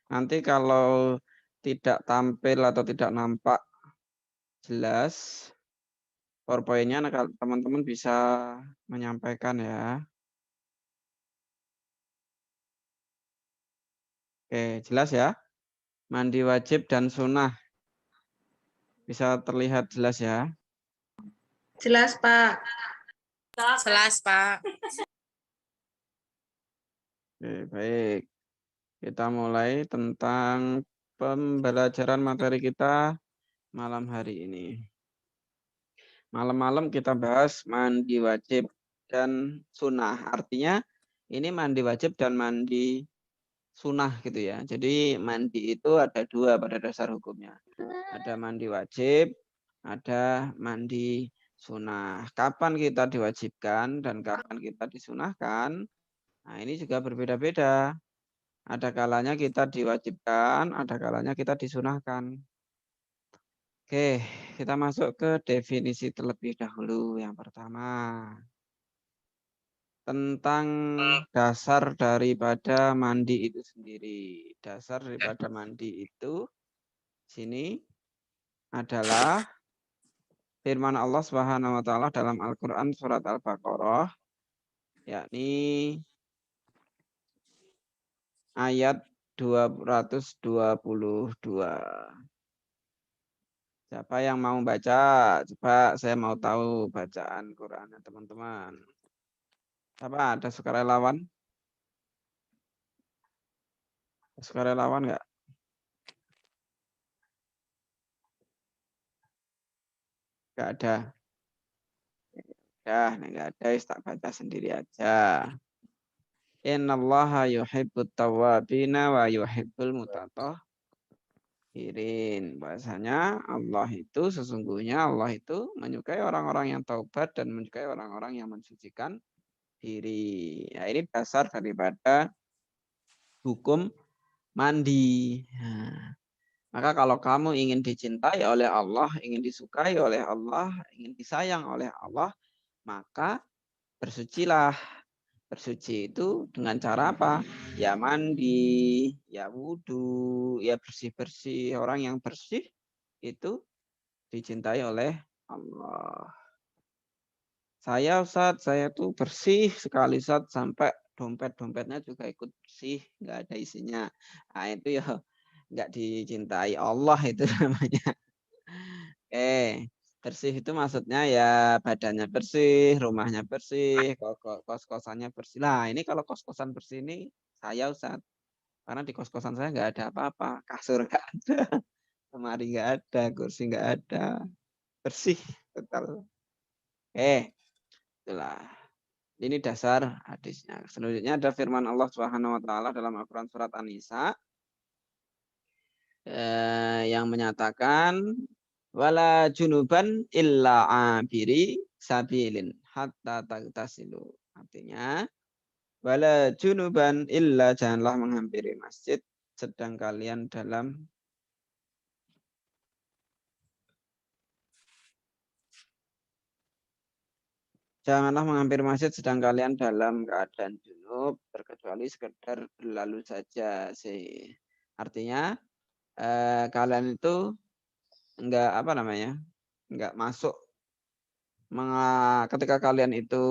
Nanti kalau tidak tampil atau tidak nampak jelas PowerPoint-nya, teman-teman bisa menyampaikan ya. Oke, jelas ya. Mandi wajib dan sunnah. Bisa terlihat jelas ya. Jelas, Pak. Jelas, Pak. Oke, baik. Kita mulai tentang pembelajaran materi kita malam hari ini. Malam-malam kita bahas mandi wajib dan sunnah. Artinya ini mandi wajib dan mandi sunnah gitu ya. Jadi mandi itu ada dua pada dasar hukumnya. Ada mandi wajib, ada mandi sunnah. Kapan kita diwajibkan dan kapan kita disunahkan? Nah ini juga berbeda-beda. Ada kalanya kita diwajibkan, ada kalanya kita disunahkan. Oke, kita masuk ke definisi terlebih dahulu. Yang pertama, tentang dasar daripada mandi itu sendiri. Dasar daripada mandi itu sini adalah firman Allah Subhanahu wa taala dalam Al-Qur'an surat Al-Baqarah, yakni ayat 222. Siapa yang mau baca? Coba saya mau tahu bacaan Quran teman-teman. Apa ada sukarelawan? Sukarelawan enggak? Enggak ada. Ya, enggak ada, tak baca sendiri aja. Innallaha yuhibbut tawwabina wa yuhibbul mutatahhirin. Bahasanya sesungguhnya Allah itu menyukai orang-orang yang taubat dan menyukai orang-orang yang mensucikan diri. Ya, ini dasar daripada hukum mandi. Nah, maka kalau kamu ingin dicintai oleh Allah, ingin disukai oleh Allah, ingin disayang oleh Allah, maka bersucilah. Bersuci itu dengan cara apa? Ya mandi, ya wudhu, ya bersih-bersih. Orang yang bersih itu dicintai oleh Allah. Saya tuh bersih sekali Ustaz, sampai dompet-dompetnya juga ikut bersih, nggak ada isinya. Nah itu ya nggak dicintai Allah itu namanya. Bersih itu maksudnya ya badannya bersih, rumahnya bersih, kos-kosannya bersih. Lah ini kalau kos-kosan bersih ini saya Ustaz. Karena di kos-kosan saya nggak ada apa-apa. Kasur nggak ada, lemari nggak ada, kursi nggak ada. Bersih total. Itulah. Ini dasar hadisnya. Selanjutnya ada firman Allah Subhanahu wa taala dalam Al-Qur'an surat An-Nisa yang menyatakan wala junuban illa abiri sabilin hatta tagtasilu. Artinya wala junuban illa, janganlah menghampiri masjid sedang kalian dalam Janganlah menghampiri masjid sedang kalian dalam keadaan junub, terkecuali sekedar berlalu saja sih. Artinya kalian itu enggak enggak masuk ketika kalian itu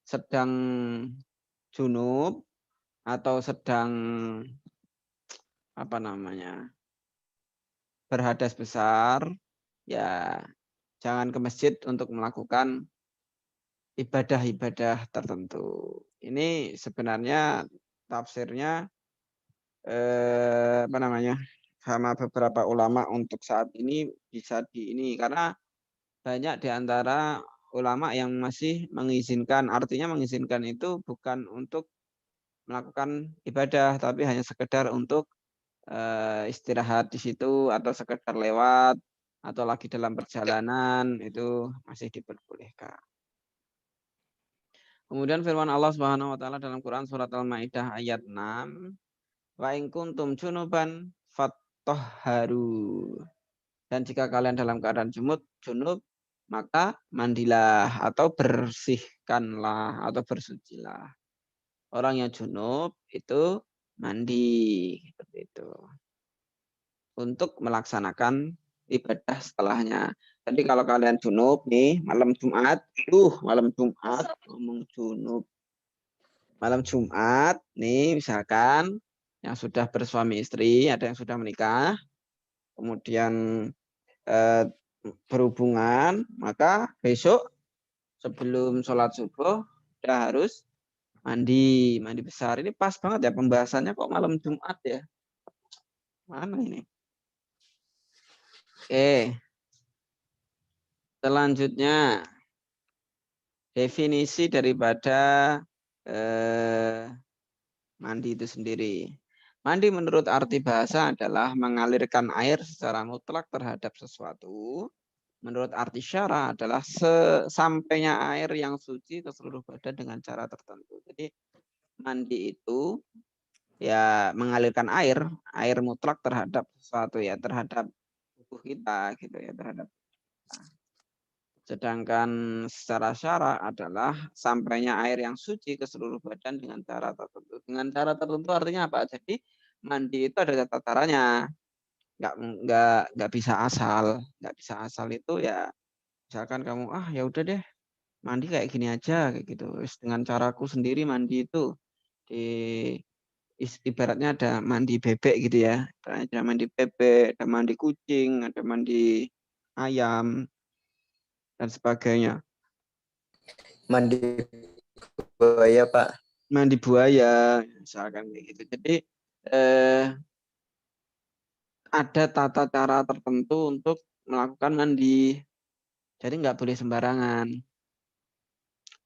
sedang junub atau sedang berhadas besar, ya jangan ke masjid untuk melakukan ibadah-ibadah tertentu. Ini sebenarnya tafsirnya sama beberapa ulama untuk saat ini bisa karena banyak di antara ulama yang masih mengizinkan. Artinya mengizinkan itu bukan untuk melakukan ibadah, tapi hanya sekedar untuk istirahat di situ atau sekedar lewat atau lagi dalam perjalanan, itu masih diperbolehkan. Kemudian firman Allah Subhanahu wa taala dalam Quran surat Al-Maidah ayat 6, wa in kuntum junuban fattahharu. Dan jika kalian dalam keadaan junub, maka mandilah atau bersihkanlah atau bersucilah. Orang yang junub itu mandi seperti itu. Untuk melaksanakan ibadah setelahnya. Jadi kalau kalian junub nih malam Jumat, ngomong junub. Malam Jumat nih misalkan yang sudah bersuami istri, ada yang sudah menikah, kemudian berhubungan, maka besok sebelum sholat subuh udah harus mandi besar. Ini pas banget ya pembahasannya kok malam Jumat ya. Mana ini? Oke. Selanjutnya definisi daripada mandi itu sendiri. Mandi menurut arti bahasa adalah mengalirkan air secara mutlak terhadap sesuatu. Menurut arti syara adalah sesampainya air yang suci ke seluruh badan dengan cara tertentu. Jadi mandi itu ya mengalirkan air mutlak terhadap sesuatu ya, terhadap tubuh kita gitu ya, terhadap kita. Sedangkan secara syara adalah sampainya air yang suci ke seluruh badan dengan cara tertentu. Dengan cara tertentu artinya apa? Jadi mandi itu ada tatarannya. Nggak bisa asal. Nggak bisa asal itu ya misalkan kamu ya udah deh mandi kayak gini aja kayak gitu. Dengan caraku sendiri mandi itu di ibaratnya ada mandi bebek gitu ya. Ada mandi bebek, ada mandi kucing, ada mandi ayam dan sebagainya. Mandi buaya, Pak. Mandi buaya, misalkan kayak gitu. Jadi ada tata cara tertentu untuk melakukan mandi. Jadi nggak boleh sembarangan.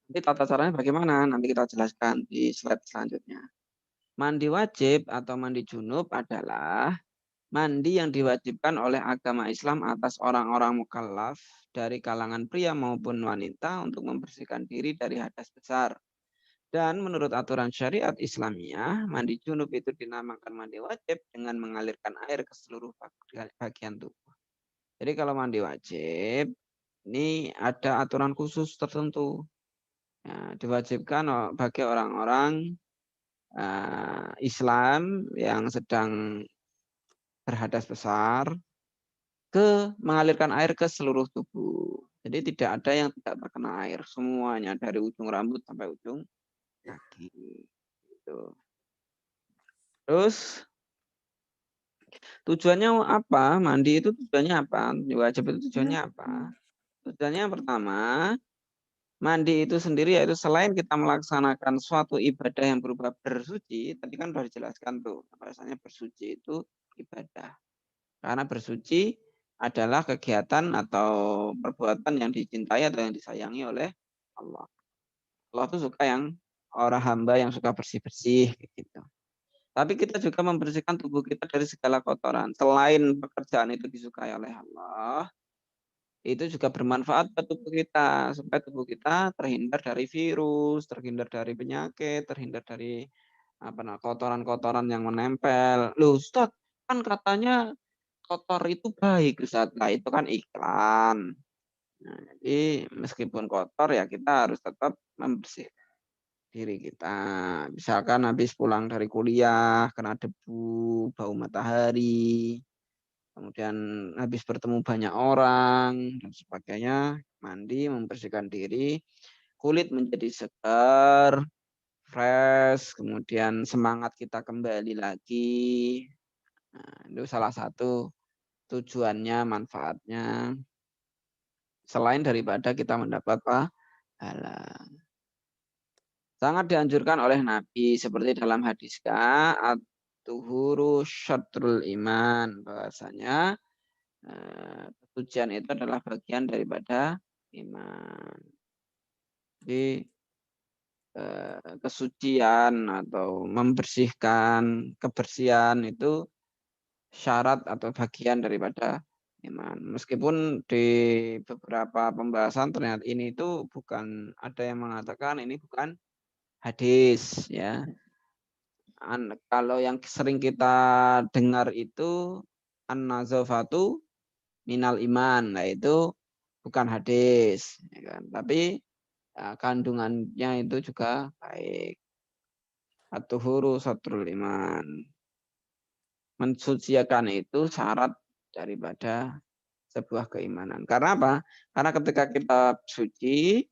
Nanti tata caranya bagaimana? Nanti kita jelaskan di slide selanjutnya. Mandi wajib atau mandi junub adalah mandi yang diwajibkan oleh agama Islam atas orang-orang mukallaf dari kalangan pria maupun wanita untuk membersihkan diri dari hadas besar. Dan menurut aturan syariat Islamiyah, mandi junub itu dinamakan mandi wajib dengan mengalirkan air ke seluruh bagian tubuh. Jadi kalau mandi wajib, ini ada aturan khusus tertentu. Ya, diwajibkan bagi orang-orang Islam yang sedang berhadas besar mengalirkan air ke seluruh tubuh. Jadi tidak ada yang tidak terkena air, semuanya dari ujung rambut sampai ujung kaki. Gitu. Terus tujuannya apa? Mandi itu tujuannya apa? Wajib itu tujuannya apa? Tujuannya yang pertama, mandi itu sendiri yaitu selain kita melaksanakan suatu ibadah yang berupa bersuci, tadi kan sudah dijelaskan tuh, bahasanya bersuci itu ibadah. Karena bersuci adalah kegiatan atau perbuatan yang dicintai atau yang disayangi oleh Allah. Allah itu suka yang orang hamba yang suka bersih-bersih gitu. Tapi kita juga membersihkan tubuh kita dari segala kotoran. Selain pekerjaan itu disukai oleh Allah, itu juga bermanfaat buat tubuh kita. Supaya tubuh kita terhindar dari virus, terhindar dari penyakit, terhindar dari kotoran-kotoran yang menempel. Loh Ustaz, kan katanya kotor itu baik Ustaz. Nah itu kan iklan. Nah, jadi meskipun kotor ya kita harus tetap membersihkan diri kita. Misalkan habis pulang dari kuliah, kena debu, bau matahari, kemudian habis bertemu banyak orang, dan sebagainya, mandi, membersihkan diri, kulit menjadi segar, fresh, kemudian semangat kita kembali lagi. Nah, itu salah satu tujuannya, manfaatnya. Selain daripada kita mendapat pahala. Sangat dianjurkan oleh Nabi seperti dalam hadis at-tuhuru syatrul iman, bahwasanya kesucian itu adalah bagian daripada iman. Jadi kesucian atau membersihkan, kebersihan itu syarat atau bagian daripada iman. Meskipun di beberapa pembahasan ternyata ini itu bukan, ada yang mengatakan ini bukan hadis ya. Kalau yang sering kita dengar itu an-nazafatu minal iman. Nah itu bukan hadis ya kan. Tapi kandungannya itu juga baik. At-tuhuru satrul iman. Mensucikan itu syarat daripada sebuah keimanan. Karena apa? Karena ketika kita suci,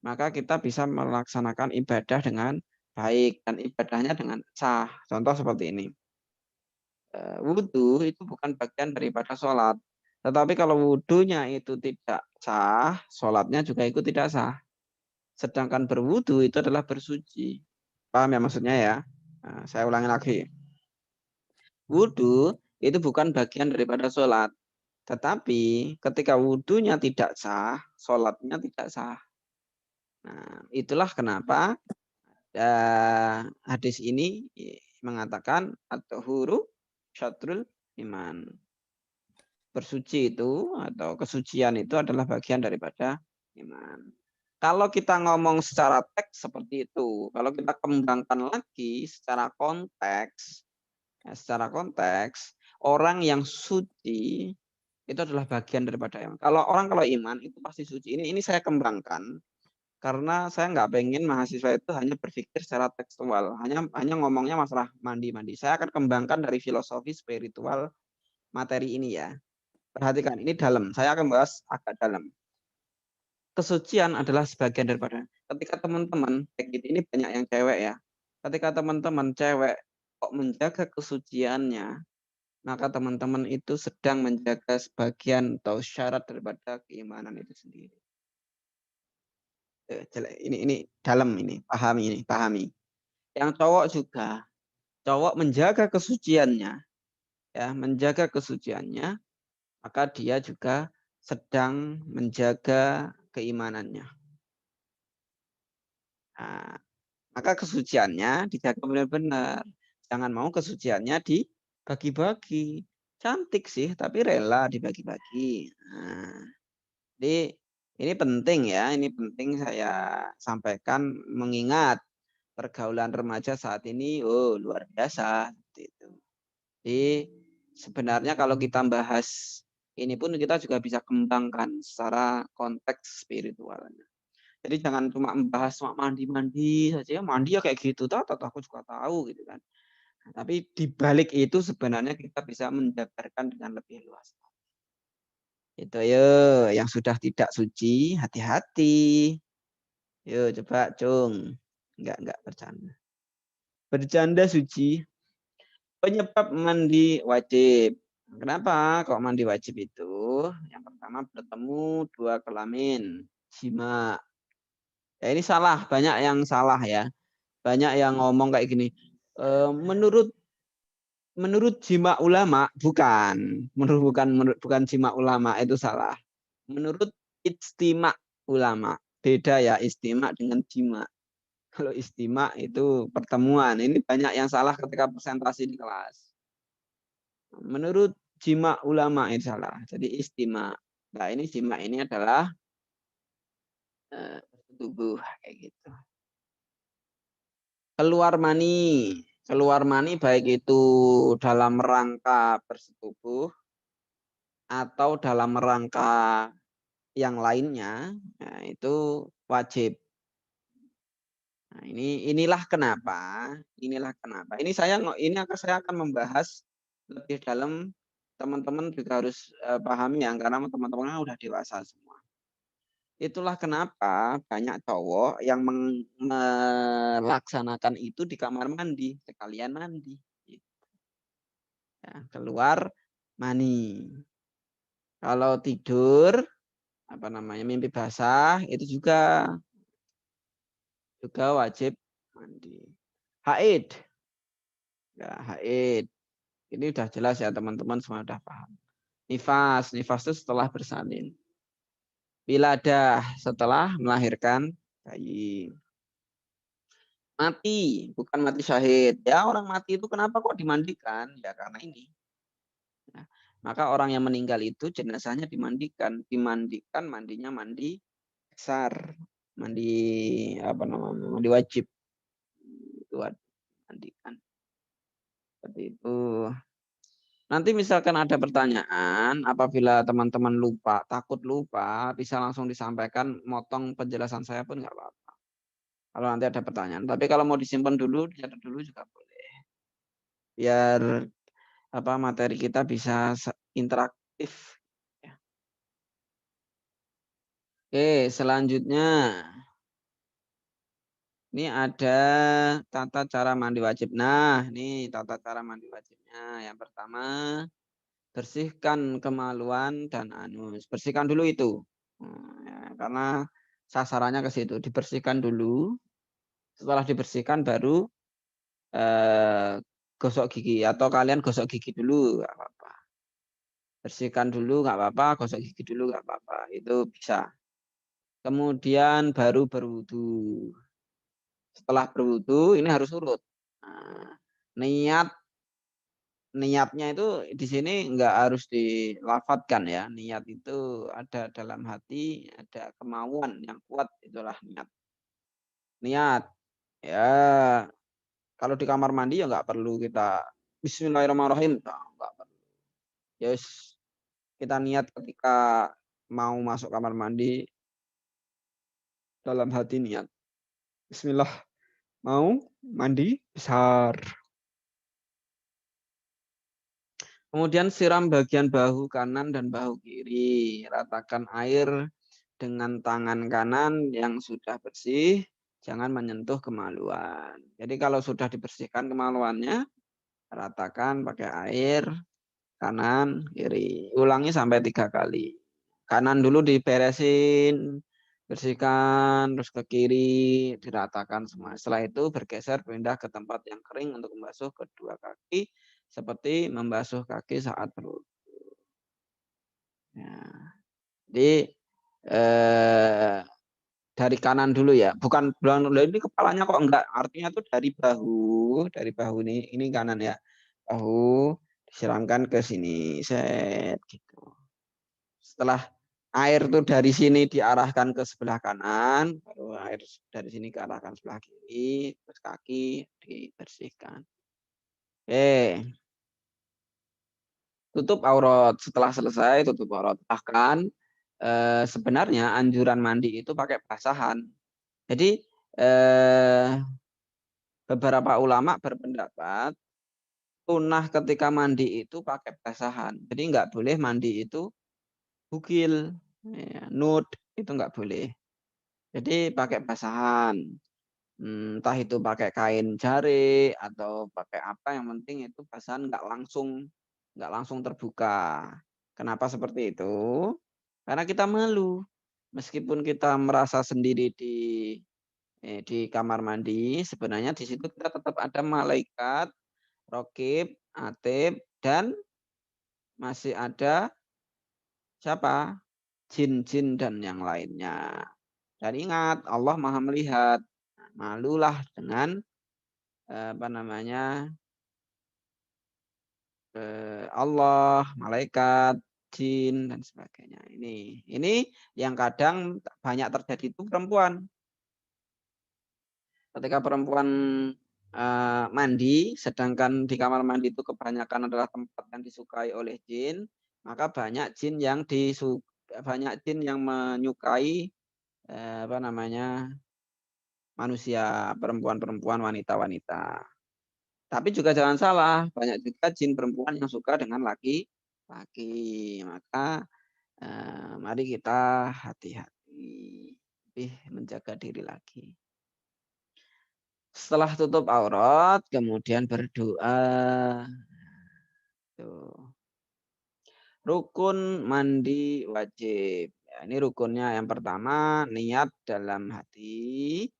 maka kita bisa melaksanakan ibadah dengan baik dan ibadahnya dengan sah. Contoh seperti ini. Wudhu itu bukan bagian daripada sholat. Tetapi kalau wudhunya itu tidak sah, sholatnya juga ikut tidak sah. Sedangkan berwudhu itu adalah bersuci. Paham ya maksudnya ya? Nah, saya ulangi lagi. Wudhu itu bukan bagian daripada sholat. Tetapi ketika wudhunya tidak sah, sholatnya tidak sah. Nah, itulah kenapa hadis ini mengatakan at-tuhuru syatrul iman. Bersuci itu atau kesucian itu adalah bagian daripada iman. Kalau kita ngomong secara teks seperti itu, kalau kita kembangkan lagi secara konteks, orang yang suci itu adalah bagian daripada iman. Kalau iman itu pasti suci. Ini saya kembangkan karena saya nggak pengen mahasiswa itu hanya berpikir secara tekstual, hanya ngomongnya masalah mandi-mandi. Saya akan kembangkan dari filosofi spiritual materi ini ya. Perhatikan, ini dalam. Saya akan bahas agak dalam. Kesucian adalah sebagian daripada. Ketika teman-teman, ini banyak yang cewek ya. Ketika teman-teman cewek kok menjaga kesuciannya, maka teman-teman itu sedang menjaga sebagian atau syarat daripada keimanan itu sendiri. Ini dalam ini, pahami. Yang cowok juga, cowok menjaga kesuciannya, ya, maka dia juga sedang menjaga keimanannya. Nah, maka kesuciannya dijaga benar-benar. Jangan mau kesuciannya dibagi-bagi. Cantik sih, tapi rela dibagi-bagi. Nah, jadi ini penting ya, ini penting saya sampaikan mengingat pergaulan remaja saat ini, luar biasa. Jadi sebenarnya kalau kita bahas ini pun kita juga bisa kembangkan secara konteks spiritualnya. Jadi jangan cuma membahas mandi-mandi saja, mandi ya kayak gitu, aku juga tahu gitu kan. Nah, tapi di balik itu sebenarnya kita bisa menjabarkan dengan lebih luas. Itu yo, yang sudah tidak suci, hati-hati. Yo coba cung, enggak bercanda. Bercanda suci. Penyebab mandi wajib. Kenapa kok mandi wajib itu? Yang pertama bertemu dua kelamin, jima. Ya ini salah, banyak yang salah ya. Banyak yang ngomong kayak gini. Menurut jima ulama bukan. Bukan jima ulama itu salah. Menurut ijtima ulama. Beda ya ijtima dengan jima. Kalau ijtima itu pertemuan. Ini banyak yang salah ketika presentasi di kelas. Menurut jima ulama itu salah. Jadi istima. Nah ini jima ini adalah tubuh kayak gitu. Keluar mani baik itu dalam rangka bersetubuh atau dalam rangka yang lainnya, nah itu wajib. Nah, inilah kenapa. Ini saya akan membahas lebih dalam. Teman-teman juga harus pahami ya, karena teman-teman udah dewasa semua. Itulah kenapa banyak cowok yang melaksanakan itu di kamar mandi, sekalian mandi. Ya, keluar mani. Kalau tidur, mimpi basah, itu juga wajib mandi. Haid. Ya, haid. Ini udah jelas ya teman-teman, semua udah paham. Nifas itu setelah bersalin. Wiladah setelah melahirkan bayi. Mati, bukan mati syahid. Ya orang mati itu kenapa kok dimandikan? Ya karena ini. Ya, maka orang yang meninggal itu jenazahnya dimandikan. Mandinya mandi besar. Mandi mandi wajib. Itu mandikan. Seperti itu. Nanti misalkan ada pertanyaan, apabila teman-teman takut lupa, bisa langsung disampaikan, motong penjelasan saya pun nggak apa-apa. Kalau nanti ada pertanyaan. Tapi kalau mau disimpan dulu, dicatat dulu juga boleh. Biar materi kita bisa interaktif. Ya. Oke, selanjutnya. Ini ada tata cara mandi wajib. Nah, ini tata cara mandi wajibnya. Yang pertama, bersihkan kemaluan dan anus. Bersihkan dulu itu. Ya, karena sasarannya ke situ. Dibersihkan dulu. Setelah dibersihkan baru gosok gigi. Atau kalian gosok gigi dulu. Nggak apa-apa. Bersihkan dulu nggak apa-apa. Gosok gigi dulu nggak apa-apa. Itu bisa. Kemudian baru berwudu. Setelah berwudu ini harus urut. Nah, niatnya itu di sini enggak harus dilafatkan ya. Niat itu ada dalam hati, ada kemauan yang kuat, itulah niat. Niat. Ya, kalau di kamar mandi ya enggak perlu kita Bismillahirrahmanirrahim. Enggak perlu. Yes, kita niat ketika mau masuk kamar mandi dalam hati niat. Bismillah, mau mandi besar. Kemudian siram bagian bahu kanan dan bahu kiri. Ratakan air dengan tangan kanan yang sudah bersih. Jangan menyentuh kemaluan. Jadi kalau sudah dibersihkan kemaluannya, ratakan pakai air kanan, kiri. Ulangi sampai 3 kali. Kanan dulu diberesin, bersihkan, terus ke kiri, diratakan semua. Setelah itu bergeser pindah ke tempat yang kering untuk membasuh kedua kaki, seperti membasuh kaki saat berwudu. Ya. Jadi dari kanan dulu ya, bukan bilang ini kepalanya kok enggak, artinya tuh dari bahu ini kanan ya, bahu disiramkan ke sini, set gitu. Setelah air tuh dari sini diarahkan ke sebelah kanan, baru air dari sini diarahkan sebelah kiri, terus kaki dibersihkan. Oke. Tutup aurat. Setelah selesai tutup aurat. Bahkan sebenarnya anjuran mandi itu pakai basahan. Jadi beberapa ulama berpendapat sunnah ketika mandi itu pakai basahan. Jadi nggak boleh mandi itu bugil, ya, nude itu nggak boleh. Jadi pakai basahan. Entah itu pakai kain jari atau pakai apa, yang penting itu basahan nggak langsung terbuka. Kenapa seperti itu? Karena kita malu. Meskipun kita merasa sendiri di kamar mandi, sebenarnya di situ kita tetap ada malaikat, raqib, atib, dan masih ada siapa? Jin-jin dan yang lainnya. Dan ingat, Allah Maha melihat. Malulah dengan Allah, malaikat, jin dan sebagainya. Ini yang kadang banyak terjadi itu perempuan. Ketika perempuan mandi, sedangkan di kamar mandi itu kebanyakan adalah tempat yang disukai oleh jin, maka banyak jin yang menyukai manusia, perempuan-perempuan, wanita-wanita. Tapi juga jangan salah, banyak juga jin perempuan yang suka dengan laki-laki. Maka mari kita hati-hati, lebih menjaga diri lagi. Setelah tutup aurat, kemudian berdoa. Tuh. Rukun mandi wajib. Ya, ini rukunnya yang pertama, niat dalam hati.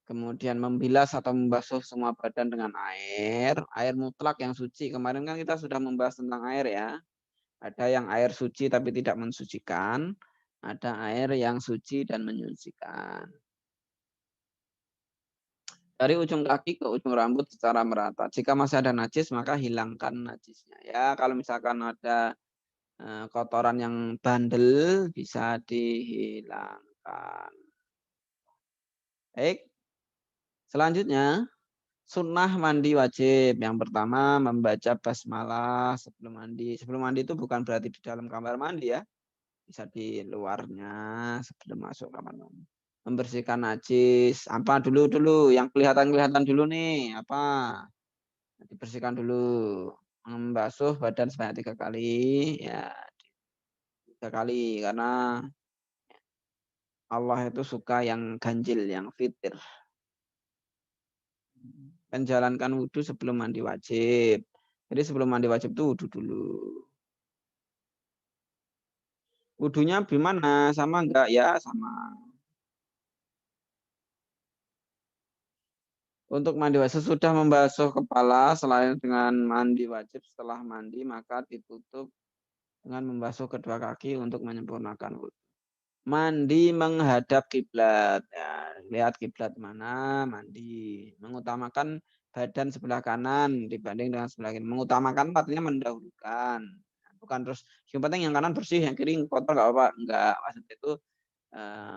Kemudian membilas atau membasuh semua badan dengan air mutlak yang suci. Kemarin kan kita sudah membahas tentang air ya. Ada yang air suci tapi tidak mensucikan, ada air yang suci dan menyucikan. Dari ujung kaki ke ujung rambut secara merata. Jika masih ada najis, maka hilangkan najisnya. Ya, kalau misalkan ada kotoran yang bandel, bisa dihilangkan. Baik. Selanjutnya, sunnah mandi wajib. Yang pertama, membaca basmalah sebelum mandi. Sebelum mandi itu bukan berarti di dalam kamar mandi ya. Bisa di luarnya sebelum masuk kamar mandi. membersihkan najis. Apa dulu yang kelihatan dulu nih, apa? Dibersihkan dulu. Membasuh badan sebanyak 3 kali, ya 3 kali karena Allah itu suka yang ganjil, yang fitir. Menjalankan wudhu sebelum mandi wajib. Jadi sebelum mandi wajib itu wudhu dulu. Wudhunya gimana? Sama enggak? Ya sama. Untuk mandi wajib sesudah membasuh kepala selain dengan mandi wajib, setelah mandi maka ditutup dengan membasuh kedua kaki untuk menyempurnakan wudhu. Mandi menghadap kiblat. Ya, lihat kiblat mana, mandi. Mengutamakan badan sebelah kanan dibanding dengan sebelah kiri. Mengutamakan artinya mendahulukan. Bukan terus yang penting yang kanan bersih, yang kiri kotor enggak apa-apa. Enggak, maksudnya itu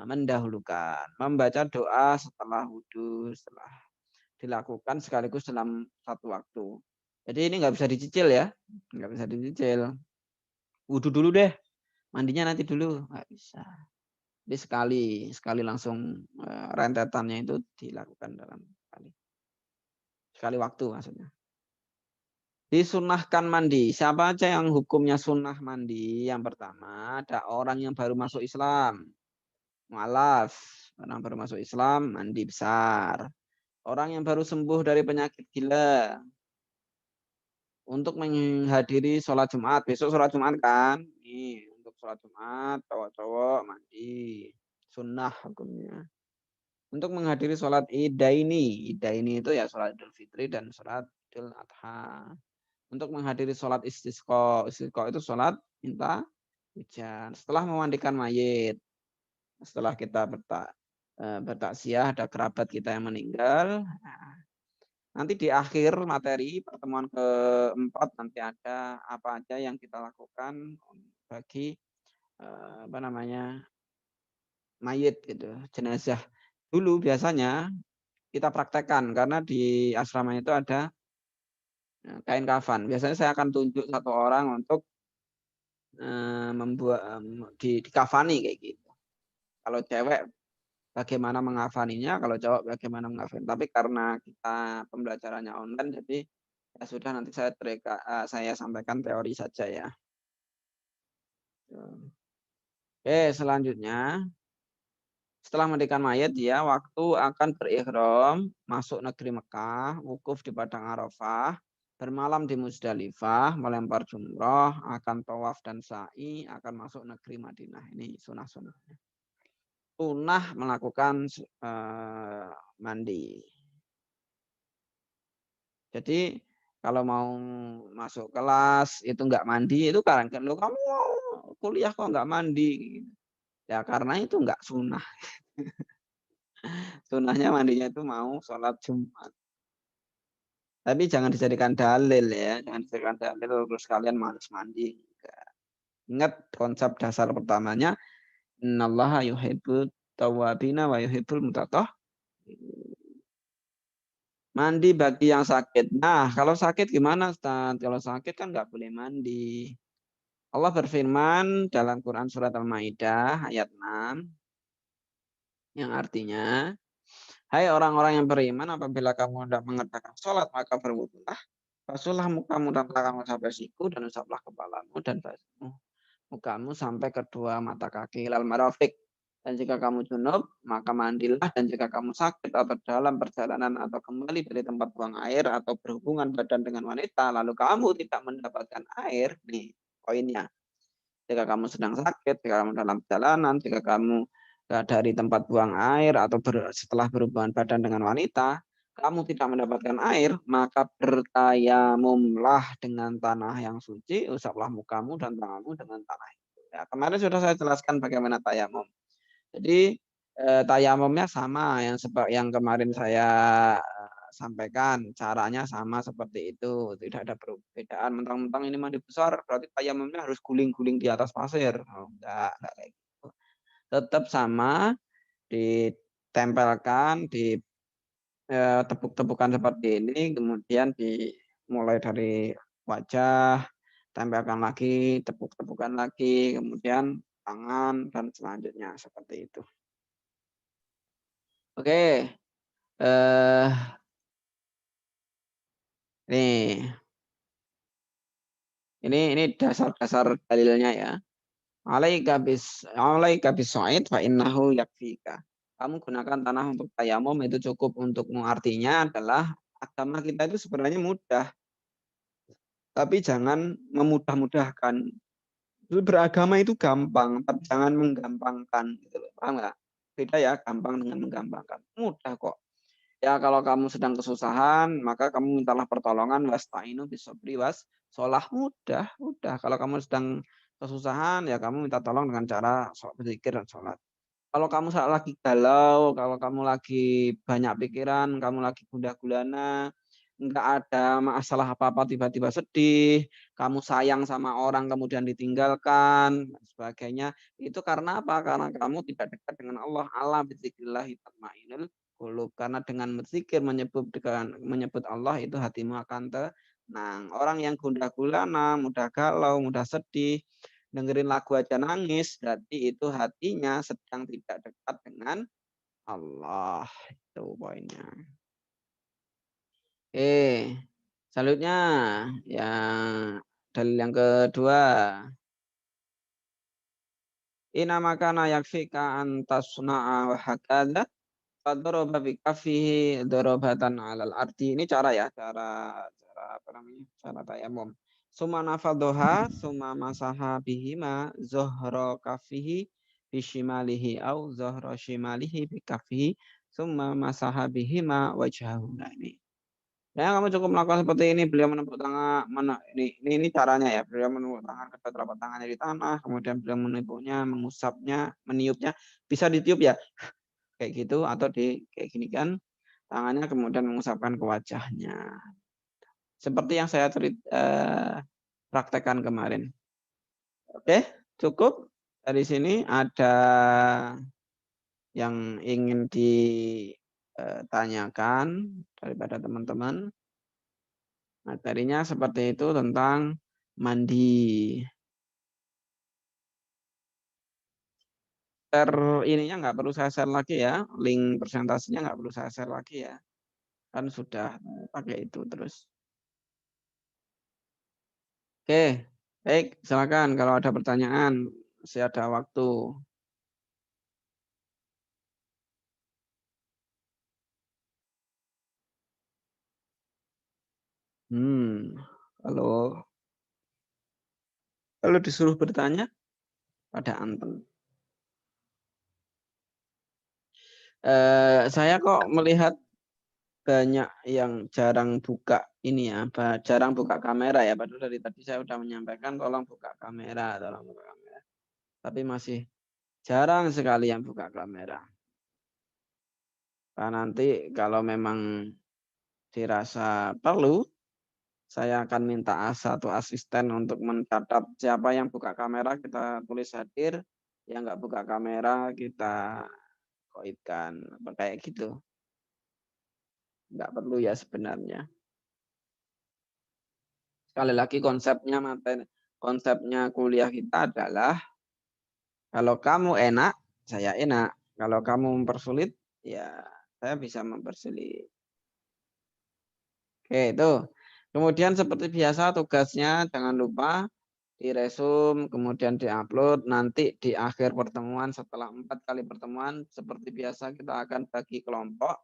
mendahulukan. Membaca doa setelah wudhu, setelah dilakukan sekaligus dalam satu waktu. Jadi ini nggak bisa dicicil ya, nggak bisa dicicil. Wudhu dulu deh, mandinya nanti dulu, nggak bisa. Jadi sekali langsung rentetannya itu dilakukan dalam sekali waktu maksudnya. Disunahkan mandi. Siapa aja yang hukumnya sunnah mandi? Yang pertama ada orang yang baru masuk Islam, mu'alaf, orang baru masuk Islam mandi besar. Orang yang baru sembuh dari penyakit gila, untuk menghadiri sholat Jumat. Besok sholat Jumat kan? Nih, untuk sholat Jumat, cowok-cowok mandi. Sunnah hukumnya. Untuk menghadiri sholat Idaini. Idaini itu ya sholat Idul Fitri dan sholat Idul Adha. Untuk menghadiri sholat istisqa. Istisqa itu sholat minta hujan. Setelah memandikan mayit. Setelah kita bertaksiah, ada kerabat kita yang meninggal. Nanti di akhir materi pertemuan keempat nanti ada apa aja yang kita lakukan bagi mayit gitu, jenazah. Dulu biasanya kita praktekkan karena di asrama itu ada kain kafan. Biasanya saya akan tunjuk satu orang untuk membuat dikafani kayak gitu. Kalau cewek bagaimana mengafaninya, kalau cowok bagaimana mengafani. Tapi karena kita pembelajarannya online, jadi ya sudah nanti saya sampaikan teori saja ya. Oke, selanjutnya setelah mandikan mayat dia waktu akan berihram, masuk negeri Mekah, wukuf di Padang Arafah, bermalam di Muzdalifah, melempar jumroh, akan tawaf dan sa'i, akan masuk negeri Madinah. Ini sunah-sunahnya. Sunnah melakukan mandi. Jadi kalau mau masuk kelas itu enggak mandi itu karena lo kamu kuliah kok enggak mandi. Ya karena itu enggak sunnah. Sunnahnya mandinya itu mau sholat Jumat. Tapi jangan dijadikan dalil ya, jangan dijadikan dalil terus kalian malas mandi. Ingat konsep dasar pertamanya, innallaha yuhibbut tawwabina wa yuhibbul mutatahhirin. Mandi bagi yang sakit. Nah, kalau sakit gimana, Ustaz? Kalau sakit kan nggak boleh mandi. Allah berfirman dalam Quran surat Al-Maidah ayat 6 yang artinya, hai orang-orang yang beriman, apabila kamu hendak mengerjakan sholat maka berwudulah, basuhlah mukamu dan tanganmu sampai siku dan usaplah kepalamu dan basuh mukamu sampai kedua mata kaki ilal marafiq. Dan jika kamu junub, maka mandilah. Dan jika kamu sakit atau dalam perjalanan atau kembali dari tempat buang air atau berhubungan badan dengan wanita, lalu kamu tidak mendapatkan air, nih poinnya. Jika kamu sedang sakit, jika kamu dalam perjalanan, jika kamu dari tempat buang air atau setelah berhubungan badan dengan wanita, kamu tidak mendapatkan air, maka bertayamumlah dengan tanah yang suci, usaplah mukamu dan tanganmu dengan tanah itu. Ya, kemarin sudah saya jelaskan bagaimana tayamum. Jadi tayamumnya sama yang kemarin saya sampaikan, caranya sama seperti itu, tidak ada perbedaan. Mentang-mentang ini mandi besar, berarti tayamumnya harus guling-guling di atas pasir. Oh, enggak kayak gitu. Tetap sama, ditempelkan, di tepuk-tepukan seperti ini, kemudian dimulai dari wajah, tempelkan lagi, tepuk-tepukan lagi, kemudian tangan dan selanjutnya seperti itu. Oke. Eh, nih. Ini dasar-dasar dalilnya ya. Alaika bis sa'id fa innahu yakfika. Kamu gunakan tanah untuk tayamum itu cukup untukmu. Artinya adalah agama kita itu sebenarnya mudah, tapi jangan memudah-mudahkan. Beragama itu gampang, tapi jangan menggampangkan. Gitu loh. Paham nggak? Beda ya, gampang dengan menggampangkan. Mudah kok. Ya kalau kamu sedang kesusahan, maka kamu mintalah pertolongan, wasta'inu bisabri was sholah. Mudah. Kalau kamu sedang kesusahan, ya kamu minta tolong dengan cara berzikir dan sholat. Kalau kamu lagi galau, kalau kamu lagi banyak pikiran, kamu lagi gundah gulana, nggak ada masalah apa-apa, tiba-tiba sedih, kamu sayang sama orang kemudian ditinggalkan, dan sebagainya. Itu karena apa? Karena kamu tidak dekat dengan Allah. Allah bidzikrillahi tatma'innul qulub. Karena dengan berzikir menyebut Allah itu hatimu akan tenang. Orang yang gundah gulana, mudah galau, mudah sedih, dengerin lagu aja nangis, berarti itu hatinya sedang tidak dekat dengan Allah. Itu poinnya. Oke, selanjutnya yang dalil yang kedua. Ina makana yakfika an tasna'a wa hakadha fadoroba bikafihi dorobatan alal arti. Ini cara ya, cara apa namanya? Cara tayamum. Suma nafadoha, suma masaha bihima, zohro kafihi, bishimalihi, au zohro shimalihi bikafihi, suma masaha bihima wajahu. Nah ini. Ya, kamu cukup melakukan seperti ini. Beliau menepuk tangan, ini caranya ya. Beliau menepuk tangan kedua telapak tangannya di tanah, kemudian beliau menepuknya, mengusapnya, meniupnya. Bisa ditiup ya, kayak gitu, atau kayak gini kan tangannya kemudian mengusapkan ke wajahnya. Seperti yang saya praktekkan kemarin. Oke, cukup. Dari sini ada yang ingin ditanyakan daripada teman-teman. Materinya seperti itu tentang mandi. Ininya nggak perlu saya share lagi ya. Link presentasinya nggak perlu saya share lagi ya. Kan sudah pakai itu terus. Oke, baik. Silakan kalau ada pertanyaan. Masih ada waktu. Kalau disuruh bertanya pada anteng. Saya kok melihat banyak yang jarang buka ini ya, jarang buka kamera ya. Padahal dari tadi saya sudah menyampaikan tolong buka kamera, tolong buka kamera. Tapi masih jarang sekali yang buka kamera. Nah, nanti kalau memang dirasa perlu, saya akan minta satu asisten untuk mencatat siapa yang buka kamera, kita tulis hadir. Yang nggak buka kamera, kita koitkan. Kayak gitu. Nggak perlu ya sebenarnya. Sekali lagi konsepnya kuliah kita adalah kalau kamu enak, saya enak. Kalau kamu mempersulit, ya saya bisa mempersulit. Oke, itu. Kemudian seperti biasa tugasnya jangan lupa diresum, kemudian diupload. Nanti di akhir pertemuan setelah 4 kali pertemuan, seperti biasa kita akan bagi kelompok.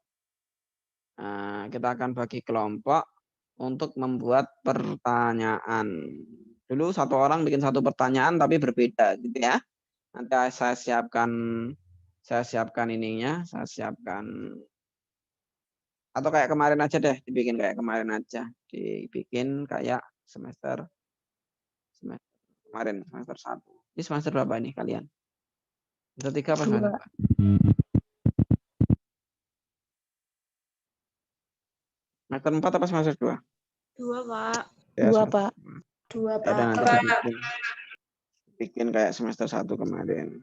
Kita akan bagi kelompok untuk membuat pertanyaan. Dulu satu orang bikin satu pertanyaan tapi berbeda gitu ya. Nanti saya siapkan ininya, saya siapkan atau kayak kemarin aja deh, dibikin kayak kemarin aja, dibikin kayak semester kemarin semester 1. Ini semester berapa ini kalian? Semester 3 apa semester 4? Semester 4 apa semester 2? 2, Pak. Ya, 2, Pak. 2, ya udah nanti Pak. bikin kayak semester 1 kemarin.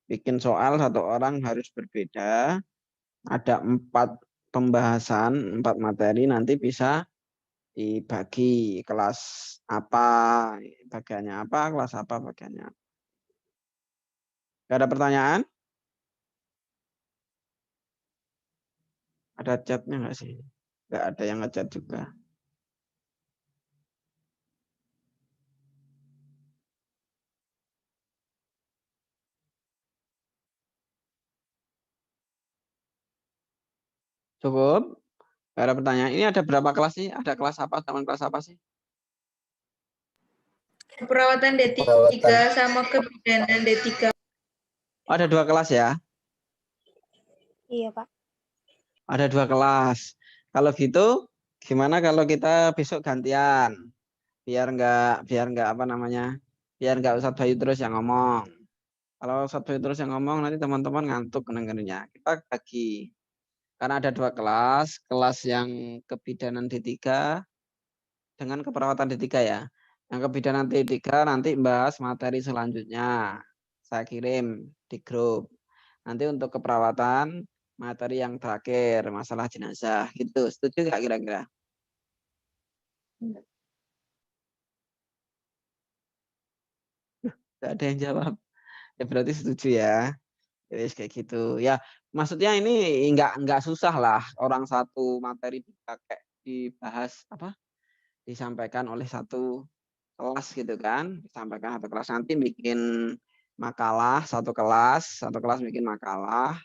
Bikin soal satu orang harus berbeda. Ada 4 pembahasan, 4 materi, nanti bisa dibagi kelas apa, bagiannya apa, kelas apa, bagiannya apa. Gak ada pertanyaan? Ada chatnya nggak sih? Nggak ada yang ngechat juga. Cukup? Nggak ada pertanyaan. Ini ada berapa kelas sih? Ada kelas apa? Taman kelas apa sih? Keperawatan D3 Perawatan. sama kebidanan D3. Oh, ada 2 kelas ya? Iya, Pak. Ada 2 kelas. Kalau gitu, gimana kalau kita besok gantian? Biar nggak apa namanya? Biar nggak Ustadz Bayu terus yang ngomong. Kalau Ustadz Bayu terus yang ngomong, nanti teman-teman ngantuk dengarnya. Kita bagi. Karena ada 2 kelas. Kelas yang kebidanan D3 dengan keperawatan D3 ya. Yang kebidanan D3 nanti bahas materi selanjutnya. Saya kirim di grup. Nanti untuk keperawatan materi yang terakhir masalah jenazah gitu. Setuju nggak kira-kira? Nggak ada yang jawab. Ya berarti setuju ya. Jadi kayak gitu. Ya maksudnya ini nggak susah lah orang satu materi dipakai dibahas apa? Disampaikan oleh satu kelas gitu kan, disampaikan satu kelas, nanti bikin makalah satu kelas bikin makalah,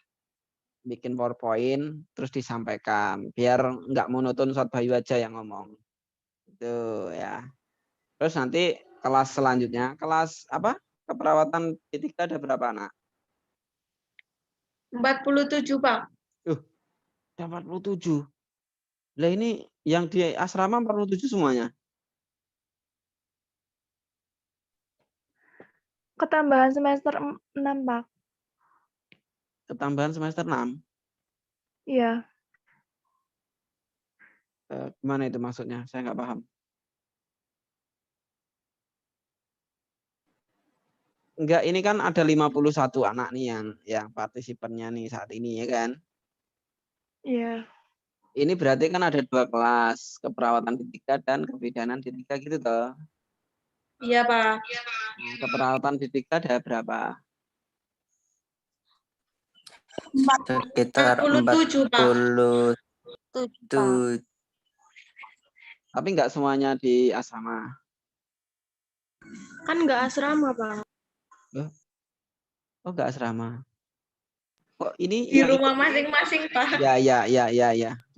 bikin PowerPoint, terus disampaikan biar nggak monoton Ustadz Bayu aja yang ngomong itu ya. Terus nanti kelas selanjutnya kelas apa, keperawatan D3 ada berapa anak? 47, Pak. Ada 47. Lah ini yang di asrama 47 semuanya. Ketambahan semester 6, Pak. Ketambahan semester 6. Iya. Gimana itu maksudnya? Saya nggak paham. Enggak, ini kan ada 51 anak nih yang partisipannya nih saat ini ya kan. Iya. Ini berarti kan ada 2 kelas, keperawatan D3 dan kebidanan D3 gitu toh. Iya, Pak. Nah, keperawatan D3 ada berapa? Sekitar 47, Pak. 47. Tapi enggak semuanya di asrama. Kan nggak asrama, Pak. Oh, enggak asrama. Kok ini Di yang ikut? rumah masing-masing, Pak. Ya. Di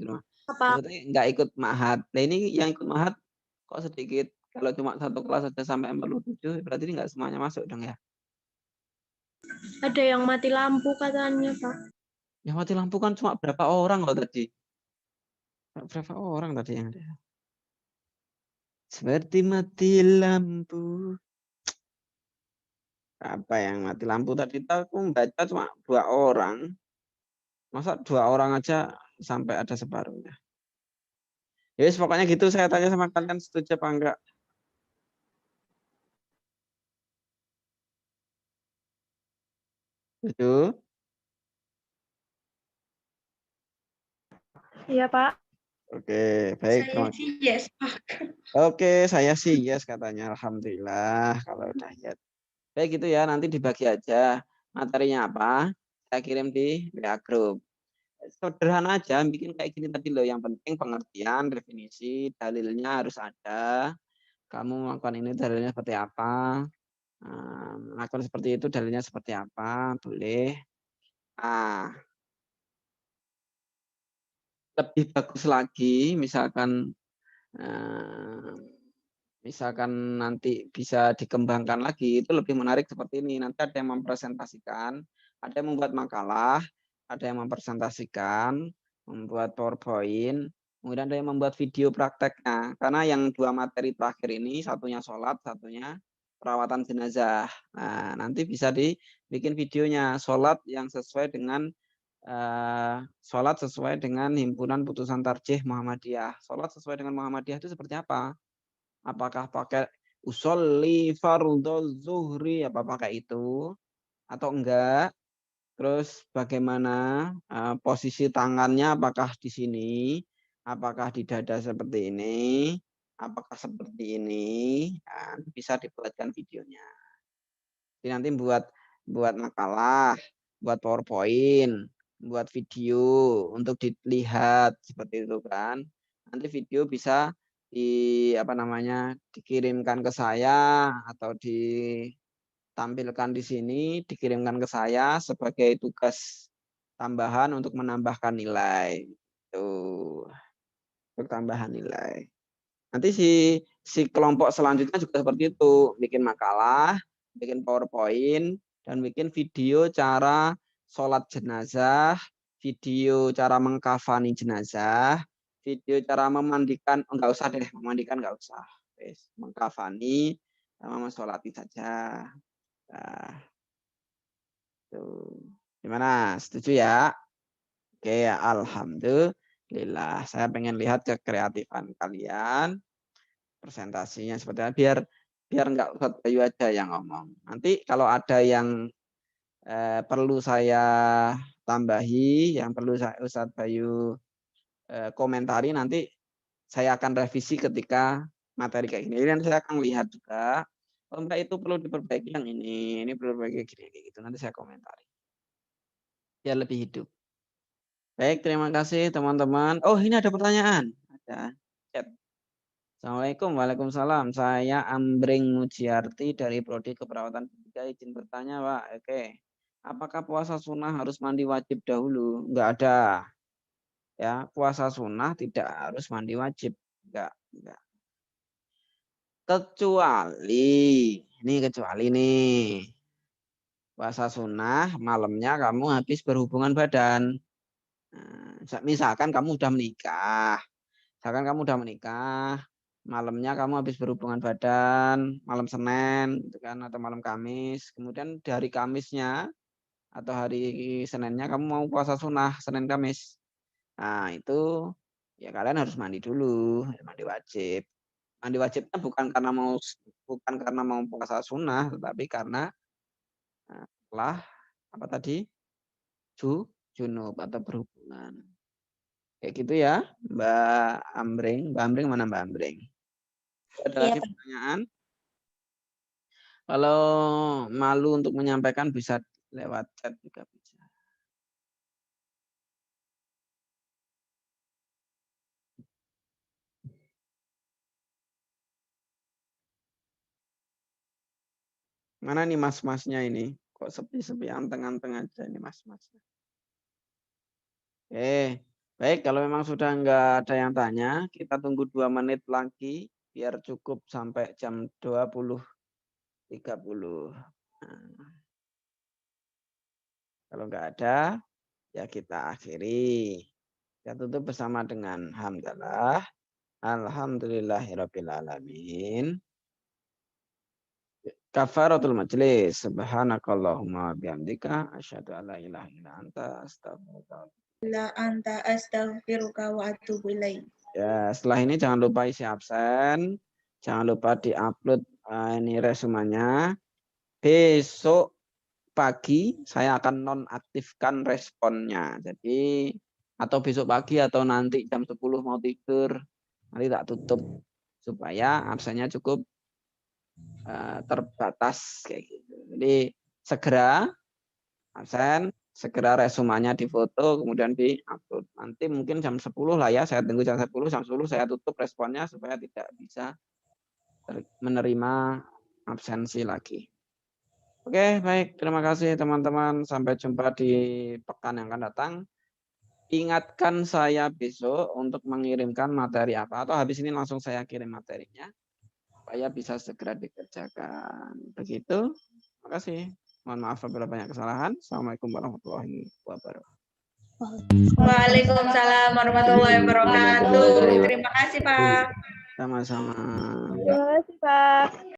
rumah. Apa? Maksudnya enggak ikut ma'had. Nah, ini yang ikut ma'had kok sedikit. Kalau cuma satu kelas aja sampai 47, berarti ini enggak semuanya masuk dong ya. Ada yang mati lampu katanya, Pak. Yang mati lampu kan cuma berapa orang loh tadi. Berapa orang tadi yang ada? Seperti mati lampu. Apa yang mati lampu tadi? Aku membaca cuma 2 orang. Masa 2 orang aja sampai ada separuhnya. Ya wis, pokoknya gitu, saya tanya sama kalian setuju apa enggak? Setuju? Iya, Pak. Oke, baik. Saya sih yes, Pak. Oke, saya sih yes katanya. Alhamdulillah kalau udah yes. Baik gitu ya, nanti dibagi aja materinya apa. Saya kirim di WA group. Sederhana aja, bikin kayak gini tadi loh. Yang penting pengertian, definisi, dalilnya harus ada. Kamu melakukan ini dalilnya seperti apa? Melakukan seperti itu dalilnya seperti apa? Boleh. Ah, lebih bagus lagi, eh, misalkan nanti bisa dikembangkan lagi, itu lebih menarik seperti ini. Nanti ada yang mempresentasikan, ada yang membuat makalah, ada yang mempresentasikan, membuat PowerPoint, kemudian ada yang membuat video prakteknya. Karena yang 2 materi terakhir ini, satunya sholat, satunya perawatan jenazah. Nah, nanti bisa dibikin videonya, sholat yang sesuai dengan sholat sesuai dengan himpunan putusan tarjih Muhammadiyah. Sholat sesuai dengan Muhammadiyah itu seperti apa? Apakah pakai usolli fardhu zuhri, apa pakai itu atau enggak? Terus bagaimana posisi tangannya, apakah di sini, apakah di dada seperti ini, apakah seperti ini? Nah, bisa dibuatkan videonya. Jadi nanti buat buat makalah, buat PowerPoint, buat video untuk dilihat seperti itu kan. Nanti video bisa dikirimkan ke saya atau ditampilkan di sini, dikirimkan ke saya sebagai tugas tambahan untuk menambahkan nilai. Tuh, untuk tambahan nilai. Nanti si kelompok selanjutnya juga seperti itu, bikin makalah, bikin PowerPoint, dan bikin video cara sholat jenazah, video cara mengkafani jenazah, video cara memandikan, enggak usah deh, memandikan enggak usah. Mengkafani sama mensolati saja. Nah, tuh. Gimana? Setuju ya? Oke, alhamdulillah. Saya pengen lihat kekreatifan kalian. Presentasinya seperti apa, biar enggak Ustadz Bayu aja yang ngomong. Nanti kalau ada yang perlu saya tambahi, yang perlu Ustadz Bayu komentari, nanti saya akan revisi ketika materi kayak gini. Dan saya akan lihat juga, oh enggak itu perlu diperbaiki yang ini perlu diperbaiki gini gitu. Nanti saya komentari. Biar lebih hidup. Baik, terima kasih teman-teman. Oh, ini ada pertanyaan. Ada chat. Assalamualaikum, waalaikumsalam. Saya Ambring Mujiarti dari Prodi Keperawatan Pendidikan. Izin bertanya, Pak. Oke. Apakah puasa sunnah harus mandi wajib dahulu? Enggak ada. Ya, puasa sunnah tidak harus mandi wajib. Enggak. Kecuali nih. Puasa sunnah malamnya kamu habis berhubungan badan. Nah, misalkan kamu udah menikah. Malamnya kamu habis berhubungan badan, malam Senin gitu kan, atau malam Kamis. Kemudian di hari Kamisnya atau hari Seninnya kamu mau puasa sunnah, Senin Kamis. Nah, itu ya kalian harus mandi dulu, mandi wajib. Mandi wajibnya bukan karena mau puasa sunnah, tetapi karena telah apa tadi? Junub atau berhubungan. Kayak gitu ya, Mbak Ambring. Mbak Ambring mana Mbak Ambring? Ada lagi pertanyaan? Kalau malu untuk menyampaikan bisa lewat chat juga bisa. Mana nih mas-masnya ini? Kok sepi-sepi anteng-anteng aja ini mas-masnya. Baik, kalau memang sudah enggak ada yang tanya, kita tunggu 2 menit lagi biar cukup sampai jam 20.30. Nah, kalau enggak ada, ya kita akhiri. Kita tutup bersama dengan hamdalah. Alhamdulillahirabbil alamin. Kafaratul majlis. Subhanakallahumma bihamdika asyhadu an la ilaha illa anta astaghfiruka wa atubu ilaik. Ya, setelah ini jangan lupa isi absen. Jangan lupa di-upload ini resumenya. Besok pagi saya akan nonaktifkan responnya. Jadi atau besok pagi atau nanti jam 10 mau tidur, nanti tak tutup supaya absennya cukup terbatas kayak gitu. Jadi segera absen, segera resumanya difoto kemudian di-upload. Nanti mungkin jam 10 lah ya, saya tunggu jam 10 saya tutup responnya supaya tidak bisa menerima absensi lagi. Oke, baik. Terima kasih teman-teman. Sampai jumpa di pekan yang akan datang. Ingatkan saya besok untuk mengirimkan materi apa, atau habis ini langsung saya kirim materinya supaya bisa segera dikerjakan. Begitu. Terima kasih. Mohon maaf apabila banyak kesalahan. Assalamualaikum warahmatullahi wabarakatuh. Waalaikumsalam warahmatullahi wabarakatuh. Terima kasih, Pak. Sama-sama. Terima kasih, Pak.